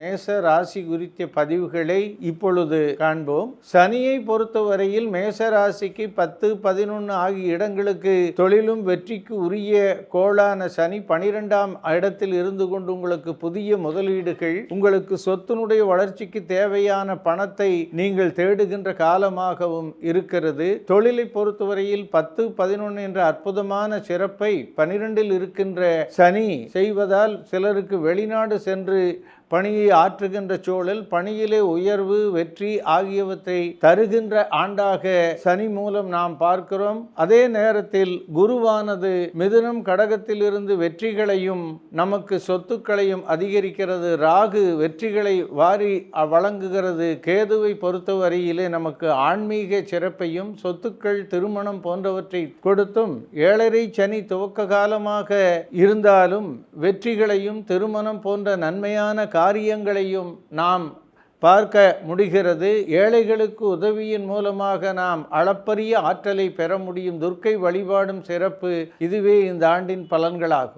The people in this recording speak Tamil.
மேச ராசி குறித்த பதிவுகளை இப்பொழுது காண்போம். சனியை பொறுத்தவரையில் மேச ராசிக்கு 10, 11 ஆகிய இடங்களுக்கு தொழிலும் வெற்றிக்கு உரிய கோளான சனி 12ஆம் இடத்தில் இருந்து கொண்டு உங்களுக்கு புதிய முதலீடுகள், உங்களுக்கு சொத்தினுடைய வளர்ச்சிக்கு தேவையான பணத்தை நீங்கள் தேடுகின்ற காலமாகவும் இருக்கிறது. தொழிலை பொறுத்தவரையில் 10, 11 என்ற அற்புதமான சிறப்பை 12இல் இருக்கின்ற சனி செய்வதால் சிலருக்கு வெளிநாடு சென்று பணியை ஆற்றுகின்ற சூழல், பணியிலே உயர்வு, வெற்றி ஆகியவற்றை தருகின்ற ஆண்டாக சனி மூலம் நாம் பார்க்கிறோம். அதே நேரத்தில் குருவானது மிதுனம் கடகத்தில் இருந்து வெற்றிகளையும் நமக்கு சொத்துக்களையும் அதிகரிக்கிறது. ராகு வெற்றிகளை வாரி வழங்குகிறது. கேதுவை பொறுத்தவரையிலே நமக்கு ஆன்மீக சிறப்பையும் சொத்துக்கள், திருமணம் போன்றவற்றை கொடுத்தும், 7.5 சனி துவக்க காலமாக இருந்தாலும் வெற்றிகளையும் திருமணம் போன்ற நன்மையான காரியங்களையும் நாம் பார்க்க முடிகிறது. ஏழைகளுக்கு உதவியின் மூலமாக நாம் அளப்பரிய ஆற்றலை பெற முடியும். துர்க்கை வழிபாடும் சிறப்பு. இதுவே இந்த ஆண்டின் பலன்களாகும்.